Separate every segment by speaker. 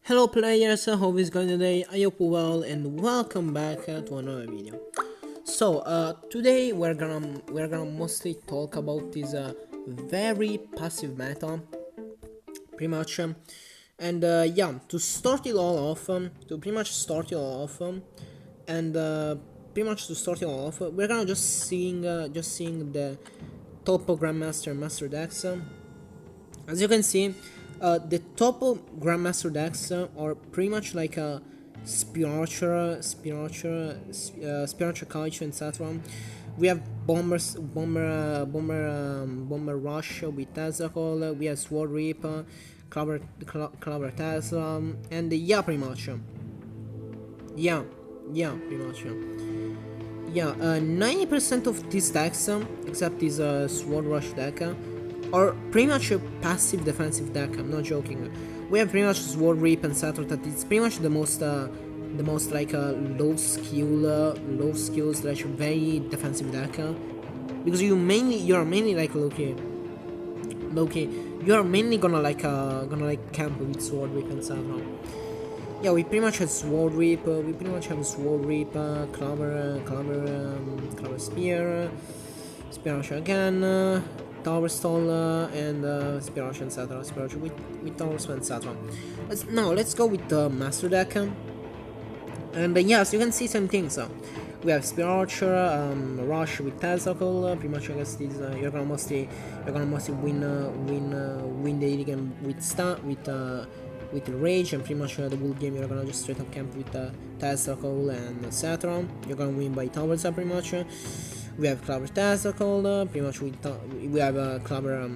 Speaker 1: Hello players, how is going today? I hope well and welcome back to another video. Today we're gonna mostly talk about this very passive meta, pretty much. Yeah, to start it all off, to pretty much start it all off, and pretty much to start it all off, we're gonna just seeing the top Grandmaster Master decks. As you can see, the top Grandmaster decks are pretty much like a Spiritual Culture, etc. We have Bomber Rush with Tentacle. We have Sword Reap, Clover Tesla, and yeah, pretty much. Yeah, pretty much. Yeah, 90% of these decks, except this Sword Rush deck, are pretty much a passive defensive deck. I'm not joking. We have pretty much Sword Reap and Saturn that it's pretty much the most like low skill slash very defensive deck. Because you're mainly like Loki. You are mainly gonna camp with Sword Reap and Saturn. Yeah, we pretty much have Sword Reap. Clover Spear, Spear again. Tower Stall and Spiritual, etc. Spiritual with Tower Stall, etc. Let's go with the Master deck. And yes, you can see some things. We have Spiritual, Rush with Tentacle. Pretty much, I guess these you're gonna mostly win the early game with Rage, and pretty much the whole game you're gonna just straight up camp with Tentacle and etc. You're gonna win by towers pretty much. We have Clover Tentacle, pretty much we have Clover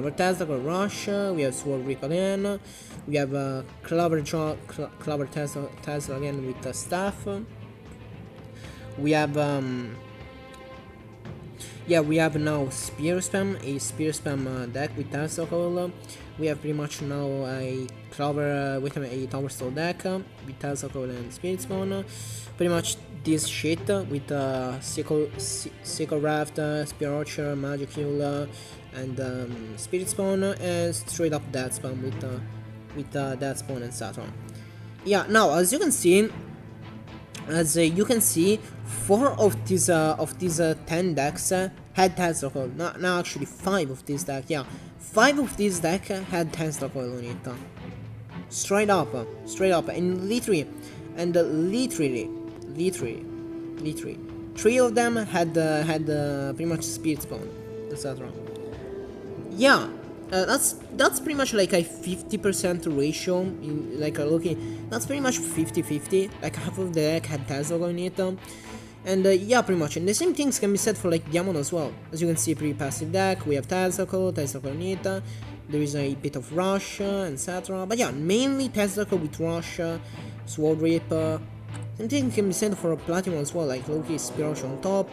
Speaker 1: Tentacle Rush, we have Sword Reap again, we have Clover Tentacle again with the staff. We have we have now Spear Spam deck with Tentacle. We have pretty much now a Clover with a Tower Stall deck with Tentacle and Spirit Spawn. Pretty much this shit with Sickle Raft, Spear Archer, Magic and Spirit Spawn, and straight up Death Spawn with Death Spawn and Saturn. Yeah, now as you can see, 4 of these 10 decks had Tentacle. Now actually 5 of this deck. Yeah, 5 of this deck had Tentacle on it. Straight up, and literally, 3 of them had pretty much Spirit Spawn, etc. Yeah, that's pretty much like a 50% ratio. That's pretty much 50-50. Like half of the deck had Tesla on it. And yeah, pretty much. And the same things can be said for like Diamond as well. As you can see, pretty passive deck. We have Tentacle on it. There is a bit of Rush, etc. But yeah, mainly Tentacle with Rush, Sword Reap. Same thing can be said for Platinum as well, like Loki, Spiritual on top,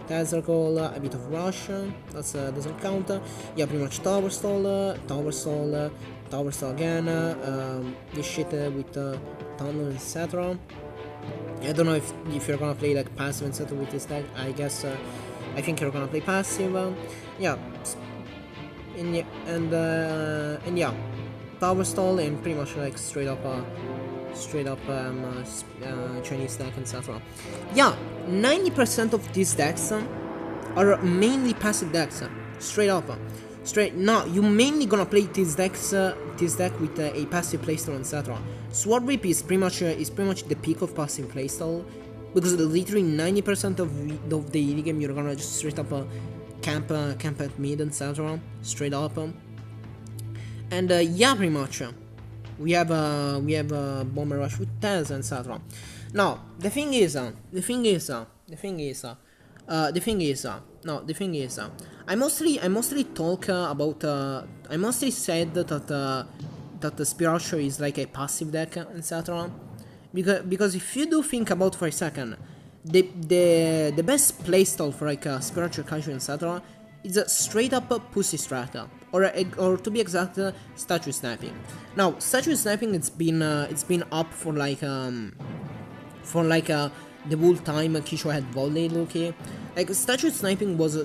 Speaker 1: Tentacle, a bit of Rush, that doesn't count. Yeah, pretty much Tower Stall again, this shit with Thunder, etc. I don't know if you're gonna play like passive etc. with this deck. I guess I think you're gonna play passive. Yeah, and yeah, Tower Stall and pretty much like straight up Chinese deck, etc. Yeah, 90% of these decks are mainly passive decks. Straight up. Now, you mainly gonna play this deck with a passive playstyle, etc. Sword Reap is pretty much the peak of passive playstyle, because literally 90% of the early game you're gonna just straight up camp at mid, etc. Straight up. And yeah, pretty much. We have Bomber Rush with Tez and etc. Now the thing is, I mostly talk about I mostly said that the Spiritual is like a passive deck, etc. Because if you do think about for a second, the best playstyle for like a Spiritual Culture, etc. is a straight up pussy strata, or to be exact, statue sniping. Now, statue sniping it's been up for like the whole time Kisho had volleyed Loki. Like statue sniping was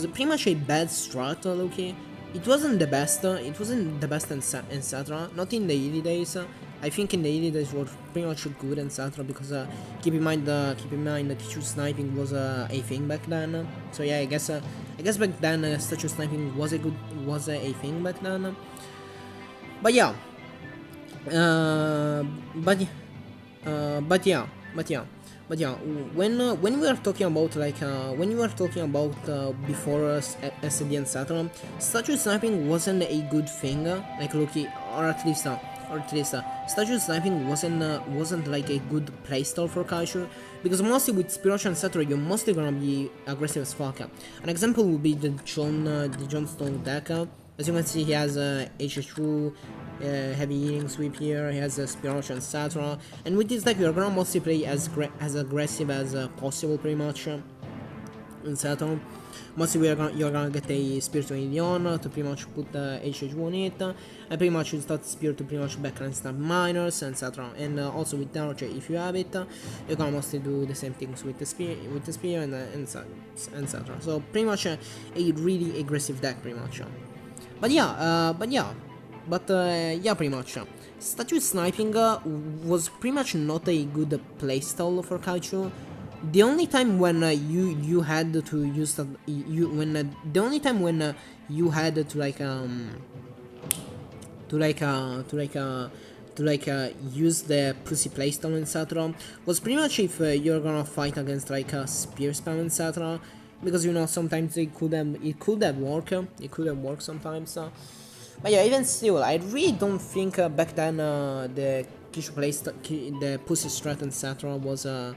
Speaker 1: pretty much a bad strat Loki, it wasn't the best. It wasn't the best in Satra. Not in the early days. I think in the early days was pretty much good in Satra because keep in mind that statue sniping was a thing back then. So yeah, I guess back then statue sniping was a thing back then. But yeah, uh, but but yeah, when we are talking about when you are talking about before SD and Saturn, statue sniping wasn't a good thing. Like Loki, or at least statue sniping wasn't like a good playstyle for Kaiju, because mostly with Spiritual and Saturn you're mostly gonna be aggressive as fuck. An example would be the John Stone deck. As you can see, he has HH2, heavy healing sweep here, he has a Spiritual and Satra, and with this deck you're gonna mostly play as aggressive as possible pretty much in Saturn. Mostly you're gonna get a Spiritual Idion to pretty much put HH2 on it, and pretty much you start Spirit to pretty much backline stab minors and Satra, and also with Archer if you have it, you're gonna mostly do the same things with the spear and Satra. So pretty much a really aggressive deck pretty much. But yeah, pretty much. Statue sniping was pretty much not a good playstyle for Kaiju. The only time when you had to use that, the only time when you had to use the pussy playstyle in Satra was pretty much if you're gonna fight against like a spear spam in Satra. Because you know sometimes it could have worked sometimes. But yeah, even still, I really don't think back then the Kishu the pussy strat and Satra was a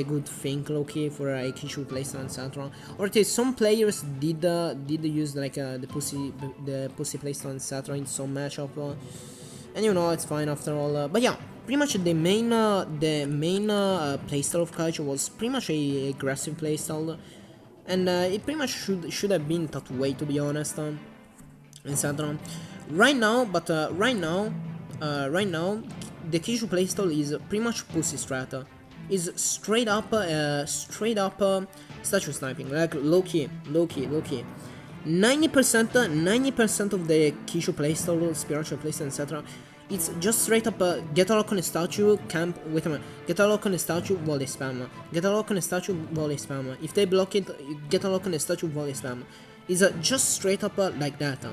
Speaker 1: good thing, low-key, for a Kishu playstyle and Satra. Or at least some players did use like the pussy playstyle and Satra in some matchup, and you know it's fine after all. But yeah, pretty much the main playstyle of Kaiju was pretty much a aggressive playstyle. And it pretty much should have been that way, to be honest, in Saturn. Right now, the Kishu playstyle is pretty much pussy strata. Is straight up statue sniping, like low key. 90% of the Kishu playstyle, spiritual playstyle, etc. It's just straight up get a lock on a statue, camp, wait a minute, get a lock on a statue, volley spam, get a lock on a statue, volley spam. If they block it, get a lock on a statue, volley spam. It's just straight up like that.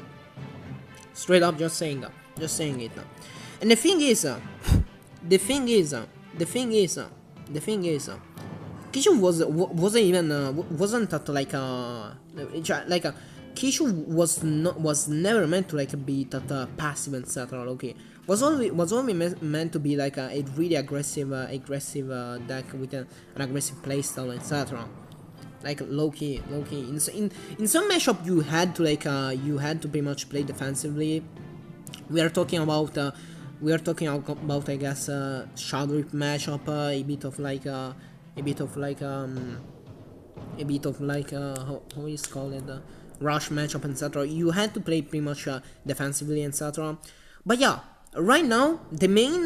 Speaker 1: Straight up, just saying it. And the thing is, Kishu wasn't that like a Kishu was never meant to like be that passive and etc. Okay, was only meant to be like a really aggressive deck with an aggressive playstyle, etc. Like low key. In some matchup you had to pretty much play defensively. We are talking about I guess Shadow Rip matchup, a bit of how is called it, rush matchup, etc. You had to play pretty much defensively, etc. But yeah, right now the main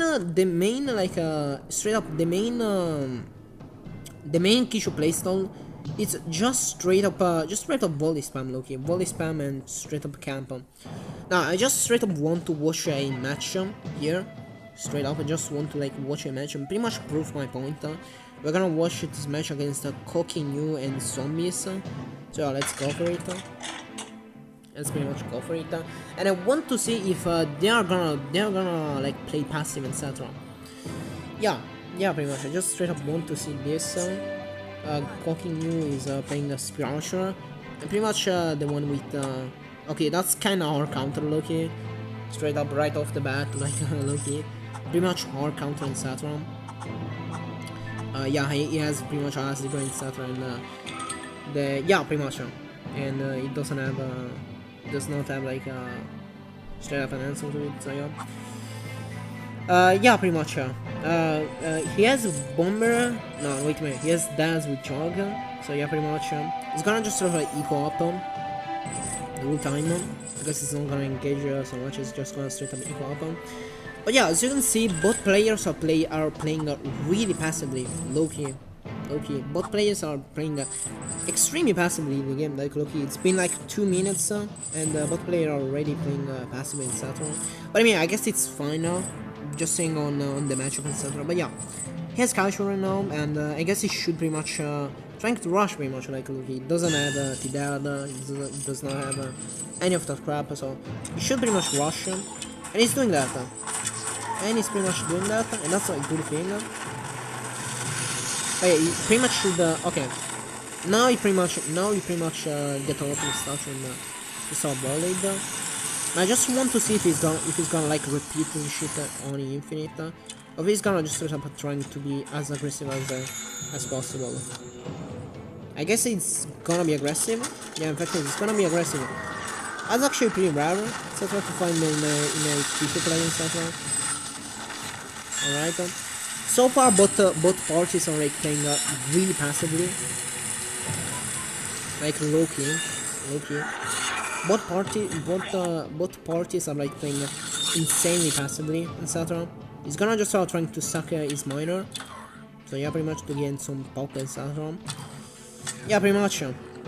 Speaker 1: Kishu playstyle, it's just straight up volley spam, low-key, volley spam and straight up camp. Now I just straight up want to watch a match here. Straight up, I just want to like watch a match and pretty much prove my point. We're gonna watch this match against Koki New and Zombies. So yeah, let's go for it. Let's pretty much go for it. And I want to see if they are gonna like play passive, etc. Yeah, pretty much. I just straight up want to see this. Koki New is playing a Spiracher, and pretty much the one with okay, that's kind of our counter, Loki. Straight up right off the bat, like Loki. Pretty much our counter in Saturn. Yeah, he has pretty much as the in Saturn. Pretty much. And it does not have like straight up an answer to it. So yeah, pretty much. He has Bomber. No, wait a minute. He has Dance with Jog. So yeah, pretty much. It's gonna just sort of like eco up the whole time. Because it's not gonna engage so much. It's just gonna straight up eco up. But yeah, as you can see, both players are playing really passively, low-key. Okay, both players are playing extremely passively in the game. Like, look, it's been like 2 minutes, and both players are already playing passively, etc. But I mean, I guess it's fine now. Just saying on the matchup, etc. But yeah, he has casual right now, and I guess he should pretty much trying to rush pretty much. Like, look, he doesn't have Tidal, he does not have any of that crap, so he should pretty much rush, and he's doing that. And he's pretty much doing that, and that's a good thing. But yeah, he pretty much should. Okay, now he pretty much get a lot of stuff in the Star Bullet. I just want to see if he's gonna like repeat and shit on the Infinite, or if he's gonna just sort of trying to be as aggressive as possible. I guess it's gonna be aggressive. Yeah, in fact, it's gonna be aggressive. That's actually pretty rare, etc. to find in a PC play, etc. Alright. So far, both parties are like playing really passively, like low key. Both parties are like playing insanely passively, etc. He's gonna just start trying to suck his minor, so yeah, pretty much to gain some pop, etc. Yeah, pretty much.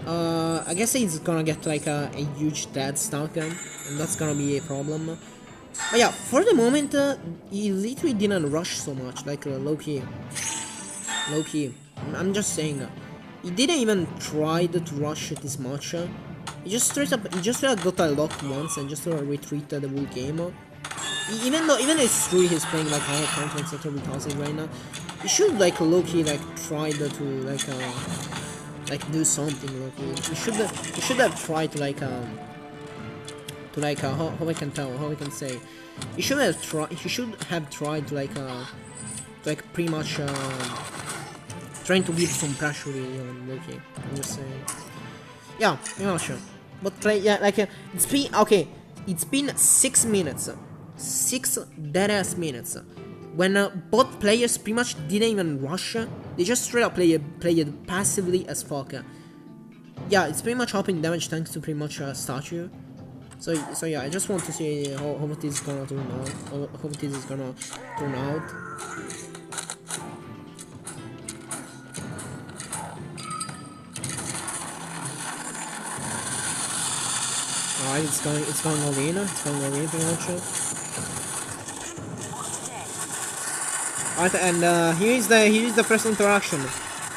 Speaker 1: I guess he's gonna get like a huge dead stack, and that's gonna be a problem. But yeah, for the moment, he literally didn't rush so much, like low key. I'm just saying, he didn't even try to rush it this much. He just straight up got a lock once and just retreated the whole game. Even though it's true he's playing like higher counter etc. with Ozzy right now, he should like low key like try to like do something low key. He should have tried to like how I can say, he should have tried to like pretty much trying to give some pressure really on Loki. I'm just saying. Yeah, I'm not sure. But play, yeah, like it's been 6 minutes, 6 dead-ass minutes, when both players pretty much didn't even rush. They just straight up played passively as fuck. Yeah, it's pretty much helping damage thanks to pretty much statue. So yeah, I just want to see how this is gonna turn out. How this is gonna turn out. Alright, it's going arena. It's going arena pretty much. Alright, and here is the first interaction.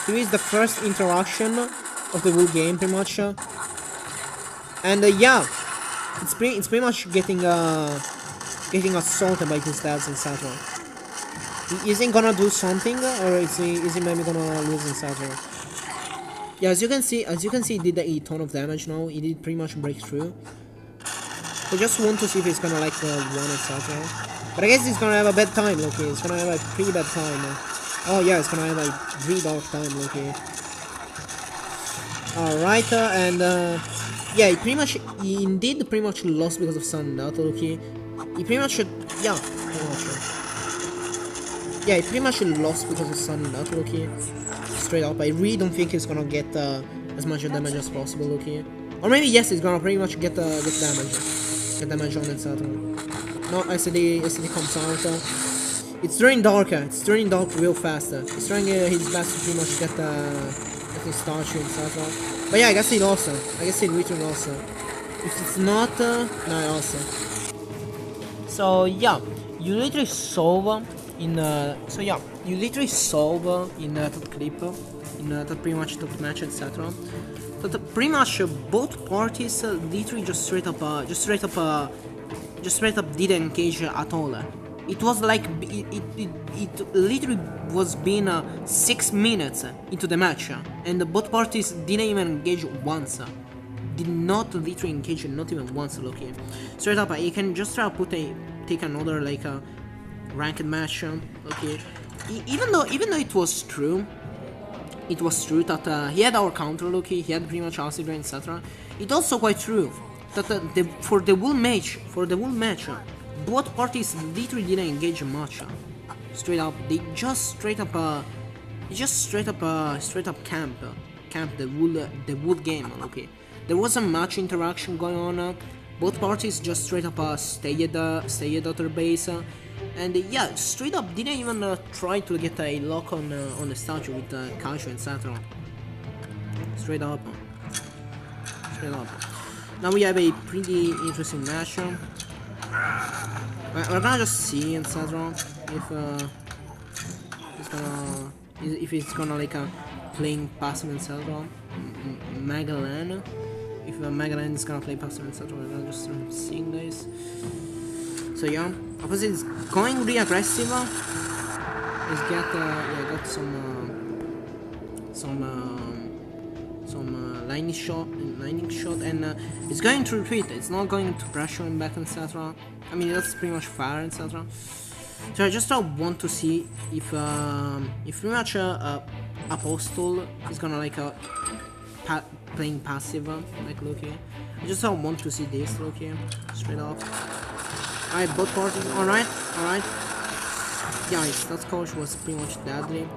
Speaker 1: Here is the first interaction of the whole game pretty much. And yeah, it's pretty much getting assaulted by his dads and etc. Is he gonna do something, or is he maybe gonna lose in etc. Yeah, as you can see, he did a ton of damage now. He did pretty much break through. I just want to see if he's gonna like win etc. But I guess he's gonna have a bad time, okay? He's gonna have a pretty bad time. Oh yeah, it's gonna have a really dark time, okay? Alright, and yeah, he indeed pretty much lost because of Sun Battle, okay? He pretty much yeah, pretty much. Yeah, he pretty much lost because of Sun Battle, okay? Straight up, I really don't think he's gonna get as much damage as possible, okay? Or maybe yes, he's gonna pretty much get damage on etc. No, SD comes out. It's turning dark. It's turning dark real fast. He's trying his best to pretty much get his statue etc. But yeah, I guess he lost. I guess he literally lost. If it's not, no, I lost. So yeah, you literally solve in that clip, in that pretty much that match etc. But pretty much both parties literally just straight up didn't engage at all. It was like it literally was being 6 minutes into the match, and both parties didn't even engage once. Did not literally engage, not even once. Okay, straight up, you can just try to take another like ranked match. Okay, even though it was true. It was true that he had our counter, okay, he had pretty much Alcigra, etc. It's also quite true that for the whole match, both parties literally didn't engage much. Straight up, they just straight up camp the whole game, okay. There wasn't much interaction going on. Both parties just straight up stayed at their base. And yeah, straight up didn't even try to get a lock on the statue with Kaishu and Saturn. Straight up. Straight up. Now we have a pretty interesting match. We're gonna just see in Saturn if it's gonna like playing passive in Saturn. Magalan. If Magalan is gonna play passive in Saturn, we're gonna just start seeing this. So yeah, opposite is going really aggressive. He's got some lightning shot, and it's going to retreat. It's not going to pressure him back, etc. I mean, that's pretty much fair, etc. So I just want to see if pretty much Apostle is gonna like playing passive, like look here. I just want to see this, look here, straight up. Alright, both parties. Alright. Yeah, that coach was pretty much deadly.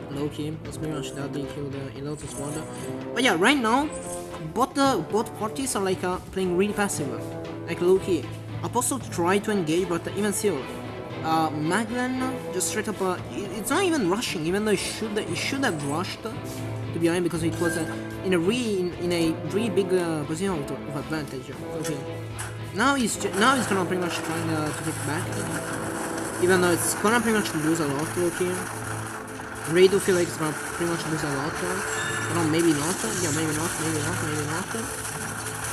Speaker 1: Low-key, was pretty much deadly, killed a Lotus Water. But yeah, right now, both parties are like playing really passive. Like low-key. Apostle tried to engage, but even still, Maglan just straight up. It's not even rushing, even though it should have rushed. To be honest, because it was in a really big position of advantage. Okay. Now he's gonna pretty much trying to take back, even though it's gonna pretty much lose a lot. Okay, really do feel like it's gonna pretty much lose a lot. No, maybe not. Yeah, maybe not.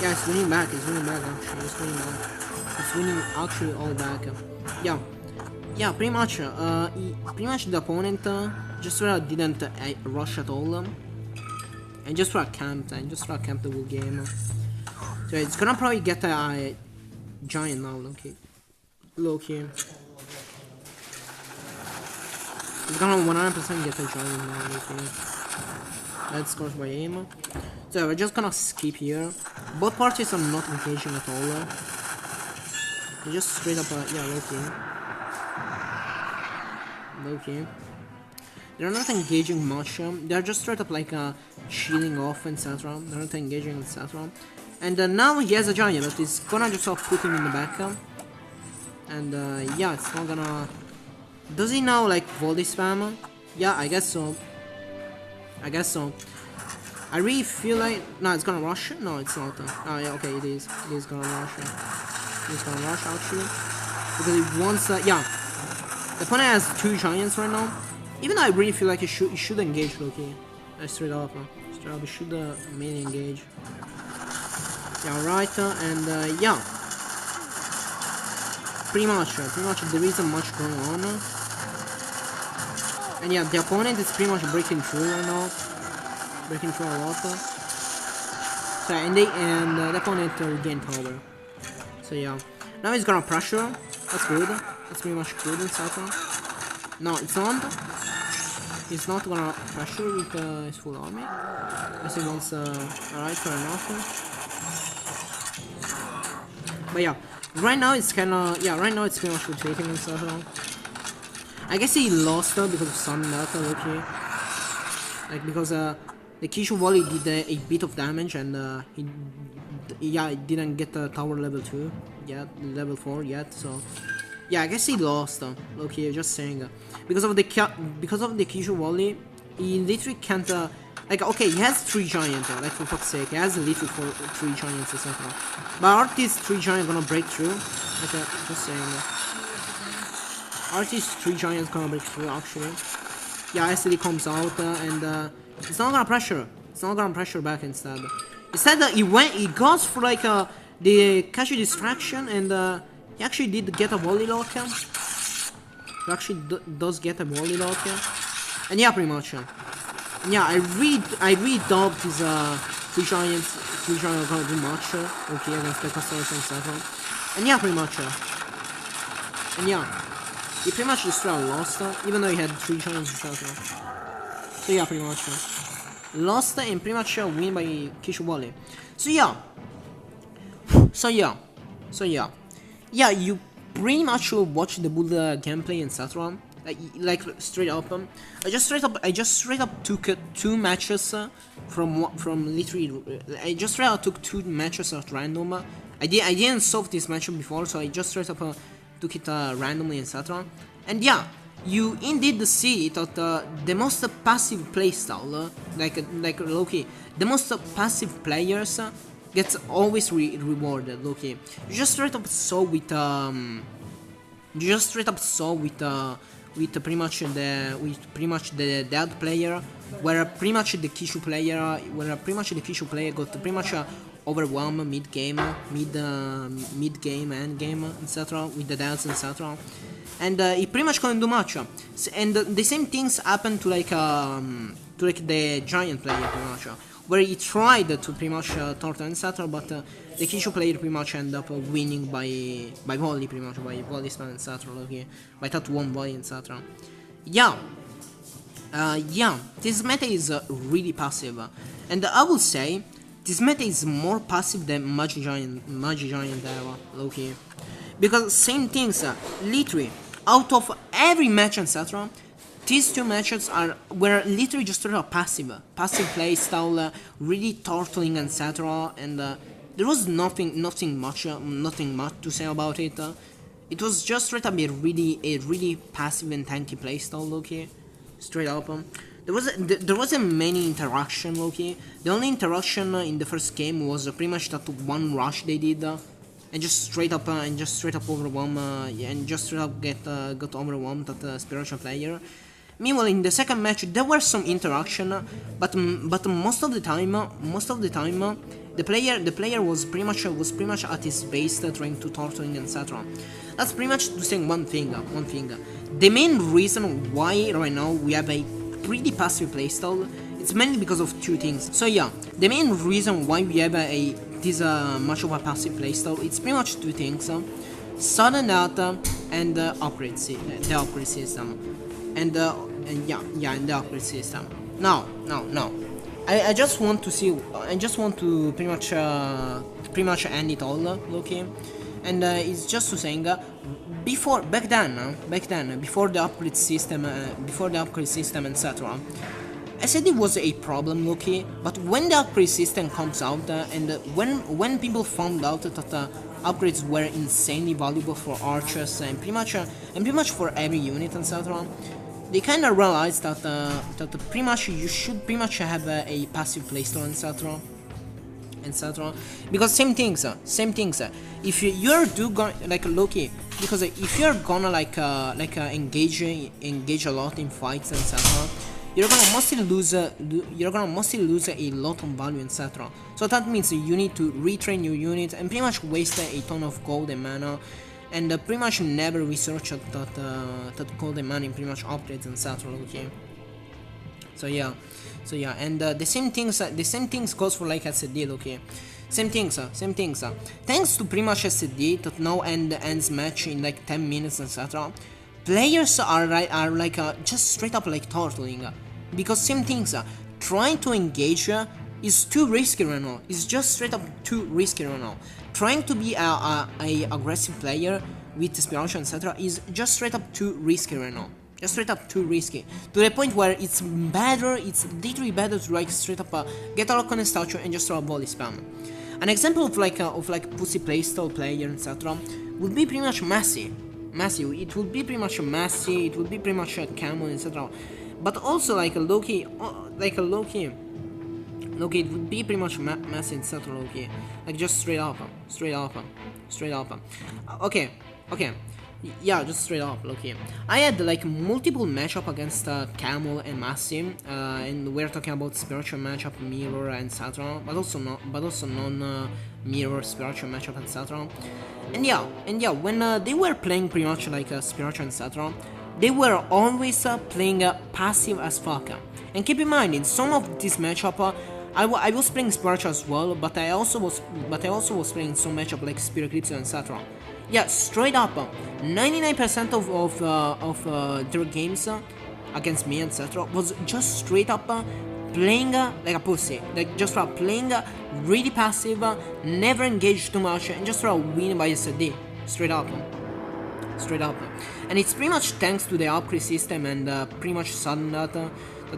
Speaker 1: Yeah, it's winning back. It's winning back actually. It's winning actually all back. Yeah, pretty much. Pretty much the opponent just didn't rush at all, and just camped the whole game. So it's gonna probably get a giant now, look here. It's gonna 100% get a giant now, look here. That's scored by aim. So we're just gonna skip here. Both parties are not engaging at all. They're just straight up, yeah, look here. They're not engaging much. They're just straight up like shielding off, etc. They're not engaging, etc. And now he has a giant, but he's gonna just put him in the back. And yeah, it's not gonna. Does he now like volley spam? Yeah, I guess so. I really feel like no, it's gonna rush. No, it's not. Oh yeah, okay, it is. It is gonna rush. It's gonna rush actually because it wants. Yeah, the opponent has 2 giants right now. Even though I really feel like he should engage Loki. Straight up, he should mainly engage. Yeah, right, and yeah, pretty much there isn't much going on. And yeah, the opponent is pretty much breaking through right now, breaking through a lot. So and the opponent regained power. So yeah, now he's gonna pressure. That's good. That's pretty much good in Saturn. No, it's not. He's not gonna pressure with his full army. Guess he wants. Alright, fair enough. But yeah, right now it's kinda. Yeah, right now it's pretty much rotating and stuff. I guess he lost because of some meta, okay. Like because the Kishu volley did a bit of damage and he didn't get tower level 2 yet, level 4 yet. So yeah, I guess he lost. Okay, just saying. Because of the Kishu volley, he literally can't. Like, okay, he has 3 giants, like for fuck's sake, he has literally 3 giants, etc. But are these 3 giants gonna break through? Like, just saying. Are these 3 giants gonna break through, actually? Yeah, SD comes out, and it's not gonna pressure. It's not gonna pressure back instead. Instead, he goes for like the Kashi distraction, and he actually did get a volley lock. He actually does get a volley lock. And yeah, pretty much. Yeah, I really doubt these 3 giants are gonna do much. Okay, against the customers and stuff. And yeah, pretty much. And yeah, he pretty much destroyed lost, even though he had 3 giants and stuff. So yeah, pretty much. Lost and pretty much win by Kishu volley. So yeah. Yeah, you pretty much watch the Buddha gameplay in Saturn. Like straight up, I just straight up took 2 matches from literally. I just straight up took 2 matches at random. I didn't solve this matchup before, so I just straight up took it randomly, etc. And yeah, you indeed see that the most passive playstyle, like Loki, the most passive players gets always rewarded. Loki, you just straight up saw with pretty much the dead player, where pretty much the Kishu player got pretty much overwhelmed mid game, end game, etc. with the deaths, etc. And he pretty much couldn't do much. And the same things happened to the giant player pretty much, where he tried to pretty much turtle, etc. But the Kishu player pretty much ended up winning by volley, pretty much by volley spam, etc. Okay, by that one volley, etc. Yeah, this meta is really passive, and I will say this meta is more passive than magigiant era, okay, because same things, literally out of every match, etc. These two matches were literally just sort of passive play style, really turtling, etc. And there was nothing much to say about it. It was just straight up a really passive and tanky play style, okay, straight up. There wasn't many interaction, okay. The only interaction in the first game was pretty much that one rush they did. And just straight up overwhelm, and just straight up got overwhelmed that spiritual player. Meanwhile, in the second match, there were some interaction, but most of the time, the player was pretty much at his base, trying to turtling, etc. That's pretty much to say one thing. The main reason why right now we have a pretty passive playstyle, it's mainly because of two things. So yeah, the main reason why we have this much of a passive playstyle, it's pretty much two things: sudden data and the upgrade system. And the upgrade system. No. I just want to pretty much end it all, okay? And it's just to saying, back then, before the upgrade system, etc. SAD was a problem, okay? But when the upgrade system comes out, and when people found out that upgrades were insanely valuable for archers and pretty much for every unit, etc. They kind of realized that pretty much you should pretty much have a passive playstyle, etc. Because same things. If you're like Loki, because if you're gonna engage a lot in fights, etc. You're gonna mostly lose a lot of value, etc. So that means you need to retrain your unit and pretty much waste a ton of gold and mana, and pretty much never research that gold and mana in pretty much upgrades, etc. Okay. So yeah, and the same things goes for like SSD, okay. Same things. Thanks to pretty much SSD that now ends match in like 10 minutes, etc. Players are just straight up like turtling, because same things. Trying to engage is too risky right now. It's just straight up too risky right now. Trying to be a aggressive player with spiritual, etc. is just straight up too risky right now. Just straight up too risky, to the point where it's literally better to like straight up get a lock on a statue and just throw a volley spam. An example of like pussy playstyle player, etc. would be pretty much Massy. It would be pretty much Massy. It would be pretty much Camel, etc. But also like a Loki, it would be pretty much Massy, etc. Loki, like just straight up. Okay. Yeah, just straight up, Loki. I had like multiple matchup against Camel and Massy, and we're talking about spiritual matchup, mirror, and etc. But also non-mirror spiritual matchup, etc. And yeah, when they were playing pretty much like spiritual, etc. They were always playing passive as fuck. And keep in mind, in some of this matchup, I was playing spiritual as well, but I also was playing some matchup like Spirit Eclipse, etc. Yeah, straight up, 99% of their games against me, etc. was just straight up playing like a pussy, like just playing really passive, never engaged too much, and just win by SD, straight up. And it's pretty much thanks to the upgrade system and pretty much sudden data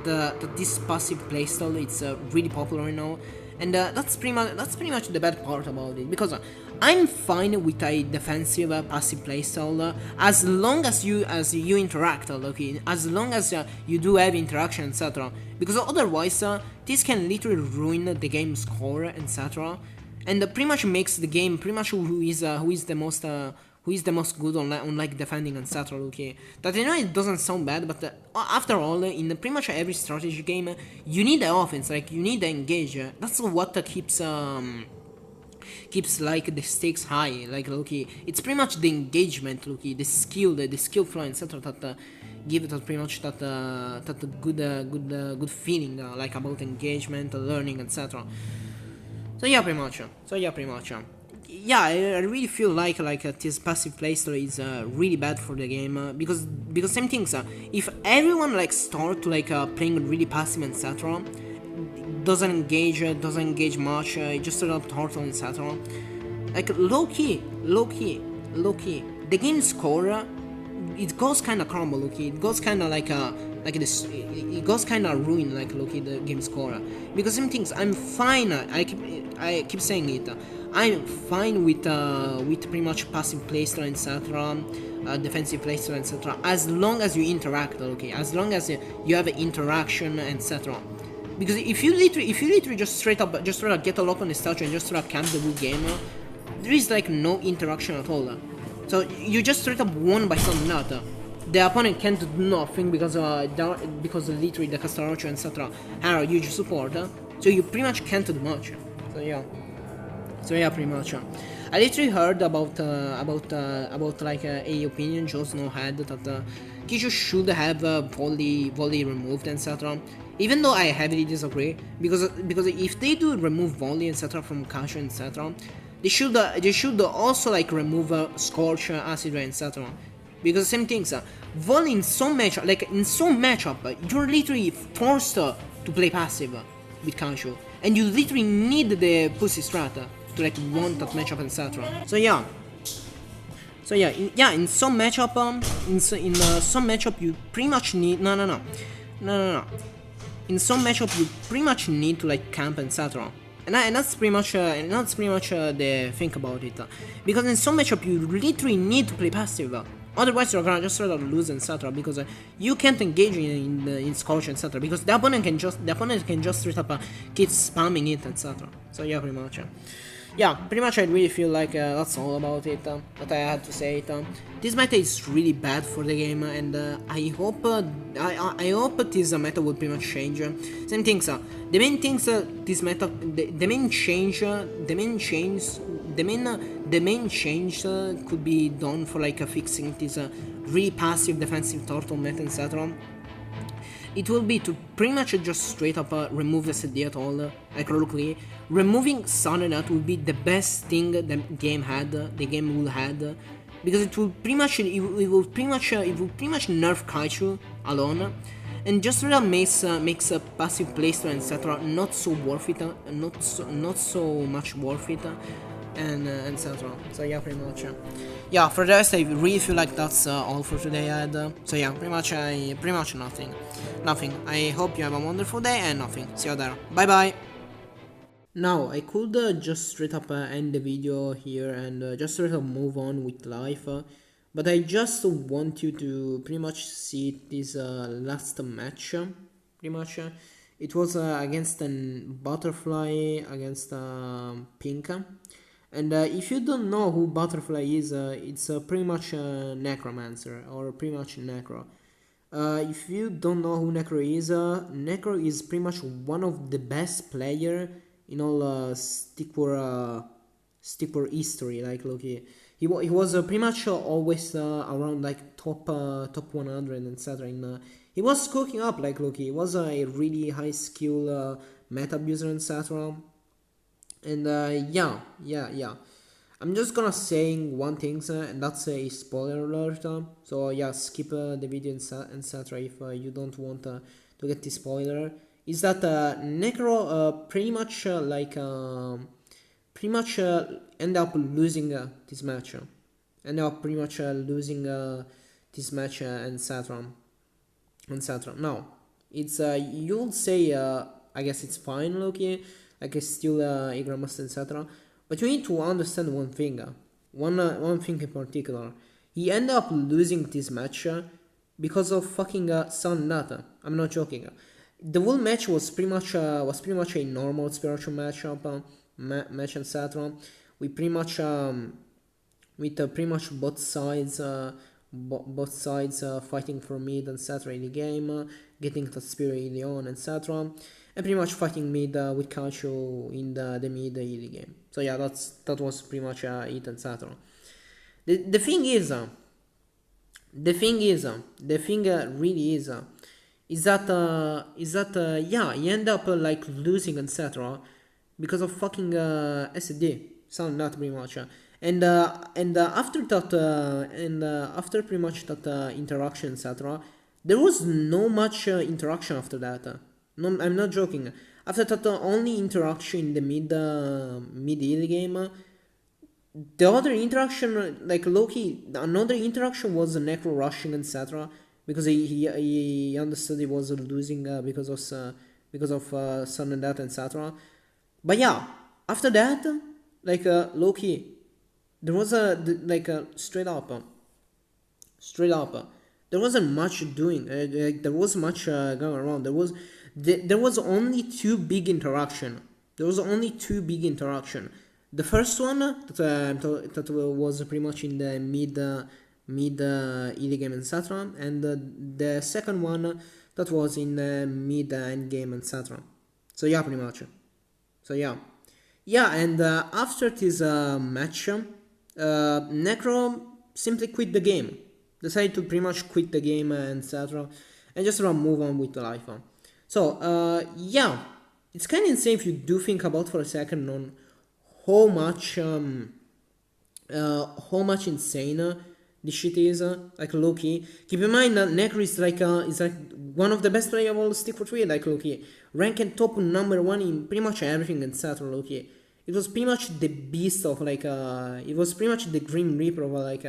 Speaker 1: that this passive playstyle it's really popular right now. And that's pretty much the bad part about it, because I'm fine with a defensive passive playstyle as long as you interact, okay? As long as you do have interaction, etc. Because otherwise, this can literally ruin the game score, etc. And pretty much makes the game pretty much who is the most good on like defending, etc. Okay, that I know it doesn't sound bad, but after all, in pretty much every strategy game, you need the offense, like you need to engage. That's what keeps like the stakes high. Like Loki, it's pretty much the engagement, Loki, the skill flow, etc. That give it pretty much that good feeling like about engagement, learning, etc. So yeah, pretty much. Yeah, I really feel like this passive playstyle is really bad for the game because same things. If everyone like start to like playing really passive, etc., doesn't engage much, just sort of turtle, etc. Like low key, the game score it goes kind of crumble, okay? It goes kind of like this. It goes kind of ruin, like looking the game score. Because some things I'm fine. I keep saying it. I'm fine with pretty much passive playstyle, etc. Defensive playstyle, etc. As long as you interact, okay? As long as you have interaction, etc. Because if you literally just straight up get a lock on the statue and just straight up camp the whole game, there is like no interaction at all. So you just straight up won by some nut. The opponent can't do nothing because literally the caster archer, etc. are huge support. So you pretty much can't do much. So yeah, pretty much. I literally heard about like a opinion Joe Snow had that Kishu should have volley removed, etc. Even though I heavily disagree, because if they do remove volley, etc. from Kashu, etc. They should also like remove Scorch, Acid Rain, etc. Because same things, volley in some matchup, you're literally forced to play passive with Kashu, and you literally need the pussy strat to like want that matchup, etc. In some matchup, some matchup you pretty much need no. In some matchup you pretty much need to like camp, etc. And that's pretty much the thing about it, because in some matchup you literally need to play passive. Otherwise you're gonna just sort of lose, etc. Because you can't engage in Scorch, etc. Because the opponent can just straight up keep spamming it, etc. So yeah, pretty much. Yeah, pretty much I really feel like that's all about it that I had to say. This meta is really bad for the game, and I hope I hope this meta will pretty much change. Same things. The main things this meta, the main change could be done for like fixing this really passive defensive turtle meta, etc. It will be to pretty much just straight up remove the CD at all, like locally. Removing Sudden will be the best thing the game will had, because it will pretty much nerf Kaichu alone, and just sort of makes a passive playstyle, etc. not so worth it, not so much worth it, and etc. So yeah, pretty much. Yeah, for the rest, I really feel like that's all for today. So yeah, pretty much nothing. I hope you have a wonderful day and nothing. See you there. Bye bye. Now I could just straight up end the video here and just straight up move on with life. But I just want you to pretty much see this last match. Pretty much, it was against a butterfly against pink. And if you don't know who Butterfly is, it's pretty much a Necromancer, or pretty much Necro. If you don't know who Necro is pretty much one of the best player in all Stick War history. Like, look, he was pretty much always around like top 100, etc. He was cooking up, like, look, he was a really high skill meta abuser, etc. And yeah. I'm just gonna saying one thing, and that's a spoiler alert. So yeah, skip the video, etc. If you don't want to get the spoiler. Is that Necro pretty much end up losing this match. End up pretty much losing this match, etc. Now, it's you'll say I guess it's fine, Loki. Like it's still a Grandmaster, etc. But you need to understand one thing, one thing in particular. He ended up losing this match because of fucking Sun Data. I'm not joking. The whole match was pretty much a normal spiritual matchup, match, etc. We pretty much with pretty much both sides fighting for mid and etc. in the game, getting the spirit early on, etc. And pretty much fighting mid with Calcio in the mid early game. So yeah, that was pretty much it, etc. The thing is, the thing really is that yeah, you end up like losing, etc. because of fucking SD. Sound not pretty much. And after that, after pretty much that interaction, etc., there was no much interaction after that. No, I'm not joking. After that, only interaction in the mid early game. The other interaction, like Loki, another interaction was Necro rushing, etc. Because he understood he was losing because of Sun and that, etc. But yeah, after that, like Loki, there was like straight up. There wasn't much doing. Like, there was much going around. There was only two big interaction. There was only two big interaction. The first one that was pretty much in the mid early game, etc. And the second one that was in the mid end game, etc. So yeah, pretty much. So yeah, yeah, and after this match, Necro simply quit the game. Decided to pretty much quit the game, etc. And just move on with life. So yeah, it's kind of insane if you do think about for a second on how much insane this shit is. Like Loki. Keep in mind that Necro is like one of the best players of all Stick for 3. Like Loki, ranked top number one in pretty much everything, etc. Loki. It was pretty much the beast of like it was pretty much the Grim Reaper of like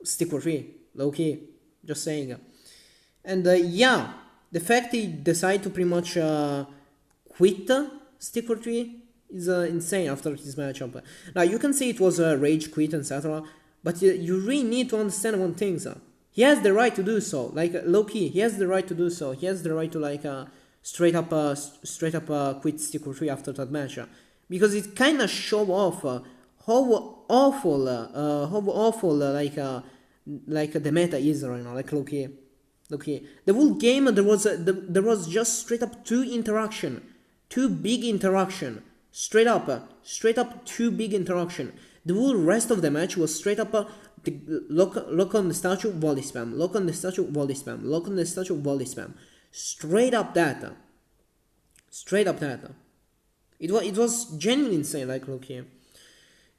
Speaker 1: Stick for 3. Loki, just saying. And yeah, the fact he decided to pretty much quit Stick for 3 is insane after this matchup. Now you can say it was a rage quit, etc. But you really need to understand one thing. He has the right to do so. Like Loki, he has the right to do so. He has the right to like straight up quit Stick for 3 after that match. Because it kind of show off how awful like the meta is right now. Like Loki. The whole game there was just straight up two big interaction, straight up two big interaction. The whole rest of the match was straight up the lock on the statue, volley spam, lock on the statue, volley spam, lock on the statue, volley spam, straight up that. It was genuinely insane. Like Loki,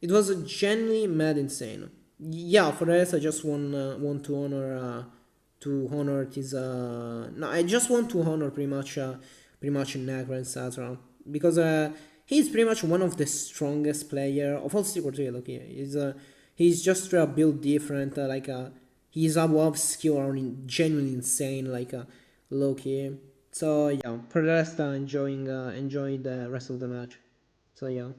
Speaker 1: it was genuinely mad insane. Yeah, for the rest, I just want to honor this. No, I just want to honor pretty much Nagra and Satra because he's pretty much one of the strongest player of all Secret 3. Look here, he's just built different. He's above skill are genuinely insane. Loki. So yeah, for the rest, enjoying the rest of the match. So yeah.